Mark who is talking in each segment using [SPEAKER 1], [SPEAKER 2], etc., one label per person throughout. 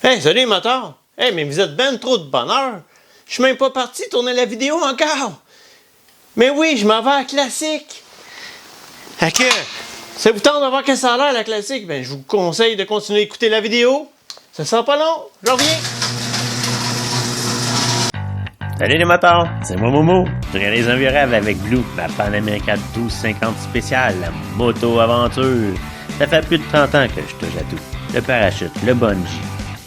[SPEAKER 1] Hey, salut les motards! Hey, mais vous êtes ben trop de bonheur! Je suis même pas parti tourner la vidéo encore! Mais oui, je m'en vais à la classique! Fait que, ça vous tente de voir que ça a l'air la classique? Ben, je vous conseille de continuer à écouter la vidéo. Ça sera pas long, je reviens!
[SPEAKER 2] Salut les motards, c'est moi Momo. Je réalise un virage avec Blue, ma Pan America 1250 spéciale, la moto-aventure. Ça fait plus de 30 ans que je touche à tout. Le parachute, le bungee,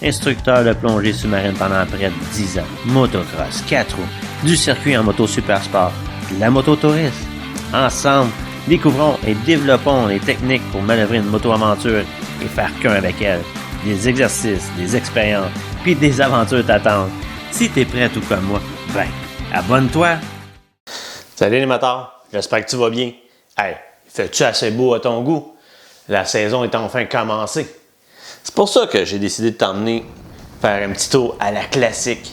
[SPEAKER 2] instructeur de plongée sous-marine pendant près de 10 ans, motocross, 4 roues, du circuit en moto super sport, de la moto touriste. Ensemble, découvrons et développons les techniques pour manœuvrer une moto-aventure et faire qu'un avec elle. Des exercices, des expériences, puis des aventures t'attendent. Si t'es prêt tout comme moi, ben, abonne-toi!
[SPEAKER 1] Salut les motards, j'espère que tu vas bien. Hey, fais-tu assez beau à ton goût? La saison est enfin commencée. C'est pour ça que j'ai décidé de t'emmener faire un petit tour à la classique.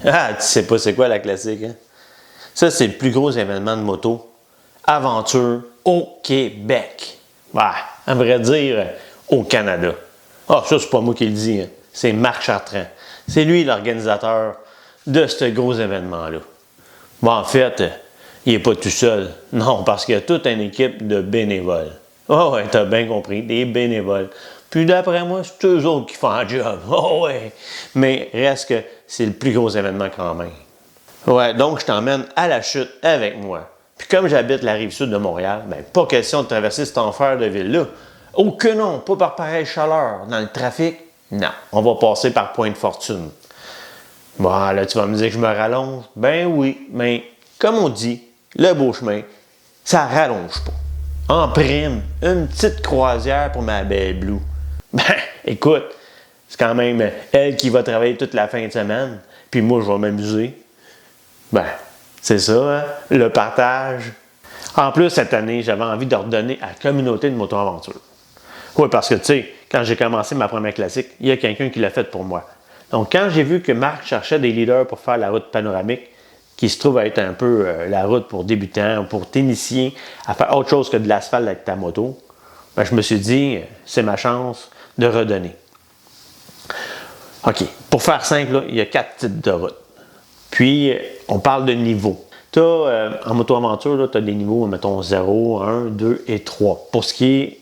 [SPEAKER 1] Ah, tu sais pas c'est quoi la classique, hein? Ça, c'est le plus gros événement de moto aventure au Québec. Ouais, à vrai dire, au Canada. Ah, ça, c'est pas moi qui le dis, hein. C'est Marc Chartrand. C'est lui l'organisateur de ce gros événement-là. Bon, en fait, il n'est pas tout seul. Non, parce qu'il y a toute une équipe de bénévoles. Oh ouais, t'as bien compris, des bénévoles. Puis d'après moi, c'est eux autres qui font un job. Oh ouais. Mais reste que c'est le plus gros événement quand même. Ouais, donc je t'emmène à la chute avec moi. Puis comme j'habite la rive sud de Montréal, ben pas question de traverser cet enfer de ville-là. Oh que non, pas par pareille chaleur. Dans le trafic, non. On va passer par Pointe-Fortune. Bon, là, tu vas me dire que je me rallonge. Ben oui, mais comme on dit, le beau chemin, ça rallonge pas. En prime, une petite croisière pour ma belle Blue. Ben, écoute, c'est quand même elle qui va travailler toute la fin de semaine, puis moi, je vais m'amuser. Ben, c'est ça, hein? Le partage. En plus, cette année, j'avais envie de redonner à la communauté de moto-aventure. Oui, parce que, tu sais, quand j'ai commencé ma première classique, il y a quelqu'un qui l'a fait pour moi. Donc, quand j'ai vu que Marc cherchait des leaders pour faire la route panoramique, qui se trouve à être un peu la route pour débutants, pour t'initier à faire autre chose que de l'asphalte avec ta moto, ben, je me suis dit, c'est ma chance de redonner. OK, pour faire simple, là, il y a 4 types de routes. Puis, on parle de niveaux. Tu as, en moto-aventure, tu as des niveaux, mettons, 0, 1, 2 et 3, pour ce qui est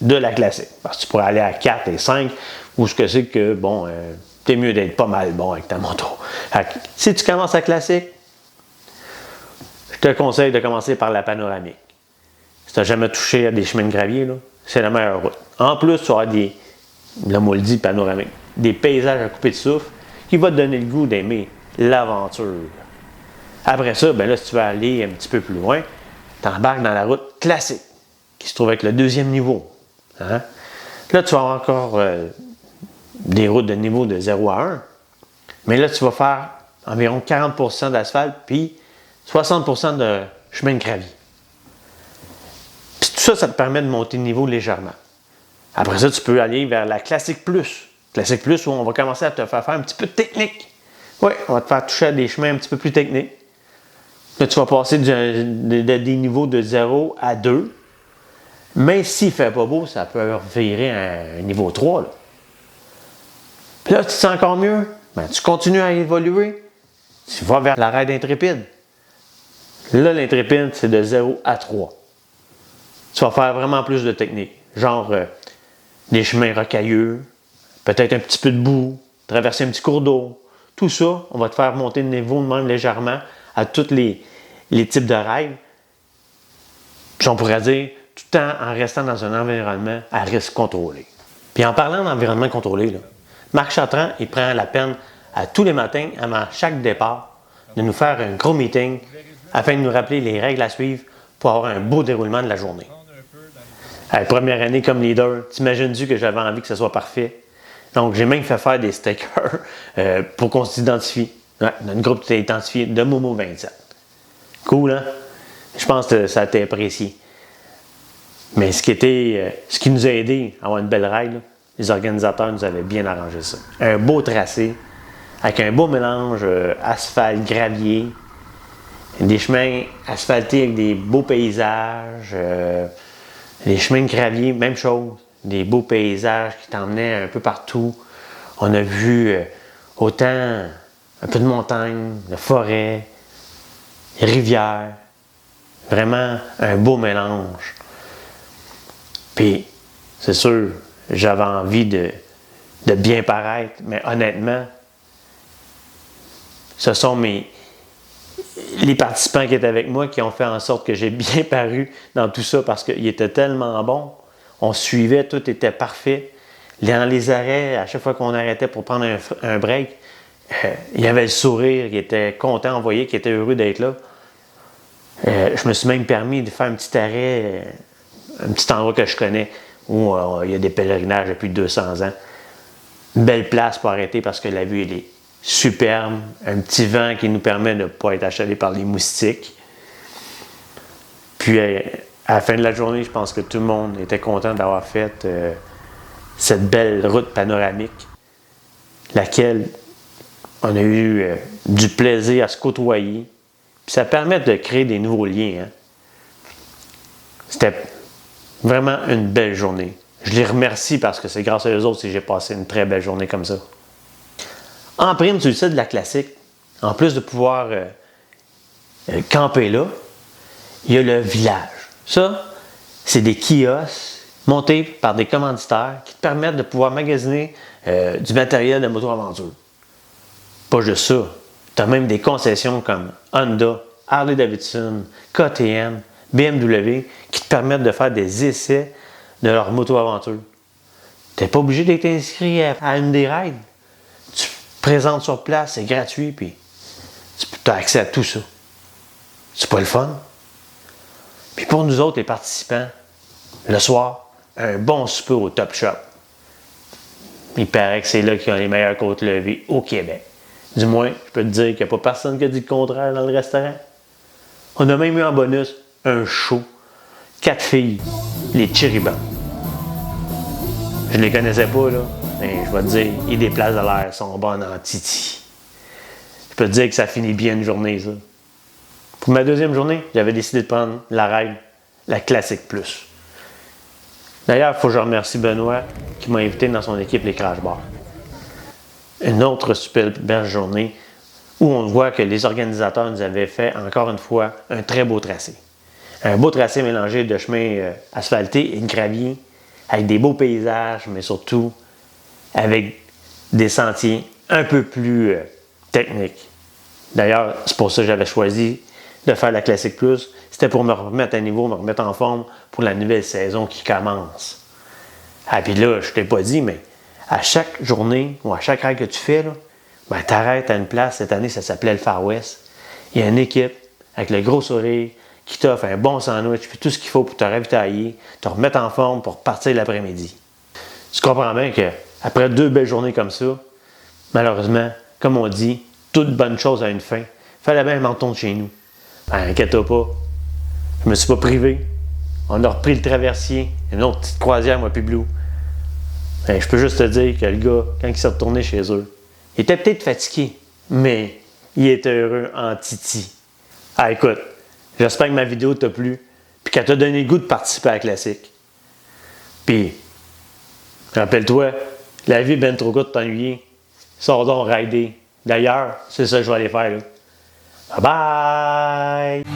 [SPEAKER 1] de la classique. Parce que tu pourrais aller à 4 et 5, ou ce que c'est que, bon, t'es mieux d'être pas mal bon avec ta moto. Si tu commences à classique, je te conseille de commencer par la panoramique. Si tu n'as jamais touché à des chemins de gravier, c'est la meilleure route. En plus, tu auras des, là, moi le dit, panoramique, des paysages à couper de souffle qui vont te donner le goût d'aimer l'aventure. Après ça, ben là, si tu veux aller un petit peu plus loin, tu embarques dans la route classique, qui se trouve avec le deuxième niveau. Hein? Là, tu vas avoir encore des routes de niveau de 0 à 1, mais là, tu vas faire environ 40% d'asphalte, puis 60% de chemin de gravier. Puis tout ça, ça te permet de monter le niveau légèrement. Après ça, tu peux aller vers la Classique Plus. Classique Plus, où on va commencer à te faire un petit peu de technique. Oui, on va te faire toucher à des chemins un petit peu plus techniques. Là, tu vas passer des niveaux de 0 à 2. Mais s'il ne fait pas beau, ça peut virer à un niveau 3. Là. Puis là, tu te sens encore mieux. Ben, tu continues à évoluer. Tu vas vers la raide intrépide. Là, l'intrépide, c'est de 0 à 3. Tu vas faire vraiment plus de technique. Genre des chemins rocailleux, peut-être un petit peu de boue, traverser un petit cours d'eau. Tout ça, on va te faire monter le niveau de même légèrement à tous les types de rails. Puis on pourrait dire, tout le temps en restant dans un environnement à risque contrôlé. Puis en parlant d'environnement contrôlé, là, Marc Chartrand, il prend la peine à tous les matins, avant chaque départ, de nous faire un gros meeting afin de nous rappeler les règles à suivre pour avoir un beau déroulement de la journée. La première année comme leader, t'imagines-tu que j'avais envie que ce soit parfait? Donc, j'ai même fait faire des stickers pour qu'on s'identifie. Ouais, notre groupe s'est identifié de Momo 27. Cool, hein? Je pense que ça a été apprécié. Mais ce qui nous a aidé à avoir une belle règle, les organisateurs nous avaient bien arrangé ça. Un beau tracé, avec un beau mélange asphalte, gravier, des chemins asphaltés avec des beaux paysages, les chemins de gravier, même chose. Des beaux paysages qui t'emmenaient un peu partout. On a vu autant un peu de montagne, de forêt, rivière. Vraiment un beau mélange. Puis, c'est sûr, j'avais envie de bien paraître, mais honnêtement, ce sont les participants qui étaient avec moi qui ont fait en sorte que j'ai bien paru dans tout ça parce qu'ils étaient tellement bons. On suivait, tout était parfait. Dans les arrêts, à chaque fois qu'on arrêtait pour prendre un break, il y avait le sourire, il était content, on voyait qu'il était heureux d'être là. Je me suis même permis de faire un petit arrêt, un petit endroit que je connais où il y a des pèlerinages depuis 200 ans. Une belle place pour arrêter parce que la vue elle est superbe. Un petit vent qui nous permet de ne pas être achalés par les moustiques. Puis à la fin de la journée, je pense que tout le monde était content d'avoir fait cette belle route panoramique, laquelle on a eu du plaisir à se côtoyer. Puis ça permet de créer des nouveaux liens. Hein. C'était vraiment une belle journée. Je les remercie parce que c'est grâce à eux autres si j'ai passé une très belle journée comme ça. En prime sur le site de la classique, en plus de pouvoir camper là, il y a le village. Ça, c'est des kiosques montés par des commanditaires qui te permettent de pouvoir magasiner du matériel de moto-aventure. Pas juste ça. Tu as même des concessions comme Honda, Harley-Davidson, KTM, BMW qui te permettent de faire des essais de leur moto-aventure. Tu n'es pas obligé d'être inscrit à une des rides. Tu présentes sur place, c'est gratuit, puis tu as accès à tout ça. C'est pas le fun? Puis pour nous autres, les participants, le soir, un bon souper au Top Shop. Il paraît que c'est là qu'ils ont les meilleures côtes levées au Québec. Du moins, je peux te dire qu'il n'y a pas personne qui a dit le contraire dans le restaurant. On a même eu en bonus un show. 4 filles, les Chiribans. Je ne les connaissais pas, là, mais je vais te dire, ils déplacent de l'air, sont bonnes en titi. Je peux te dire que ça finit bien une journée, ça. Pour ma deuxième journée, j'avais décidé de prendre la règle, la Classique Plus. D'ailleurs, il faut que je remercie Benoît qui m'a invité dans son équipe les Crash Bars. Une autre super belle journée où on voit que les organisateurs nous avaient fait encore une fois un très beau tracé. Un beau tracé mélangé de chemins asphaltés et de gravier, avec des beaux paysages, mais surtout avec des sentiers un peu plus techniques. D'ailleurs, c'est pour ça que j'avais choisi de faire la Classique Plus. C'était pour me remettre à niveau, me remettre en forme pour la nouvelle saison qui commence. Ah, puis là, je ne t'ai pas dit, mais à chaque journée ou à chaque ride que tu fais, ben, tu arrêtes à une place. Cette année, ça s'appelait le Far West. Il y a une équipe avec le gros sourire qui t'offre un bon sandwich puis tout ce qu'il faut pour te ravitailler, te remettre en forme pour partir l'après-midi. Tu comprends bien qu'après 2 belles journées comme ça, malheureusement, comme on dit, toute bonne chose a une fin. Fallait bien m'en retourner chez nous. Ben, inquiète-toi pas. Je me suis pas privé. On a repris le traversier, une autre petite croisière, moi puis Blue. Ben, je peux juste te dire que le gars, quand il s'est retourné chez eux, il était peut-être fatigué, mais il était heureux en titi. Ah, écoute, j'espère que ma vidéo t'a plu, puis qu'elle t'a donné le goût de participer à la classique. Puis, rappelle-toi, la vie est bien trop courte de t'ennuyer. Sors donc rider. D'ailleurs, c'est ça que je vais aller faire. Là. Bye bye!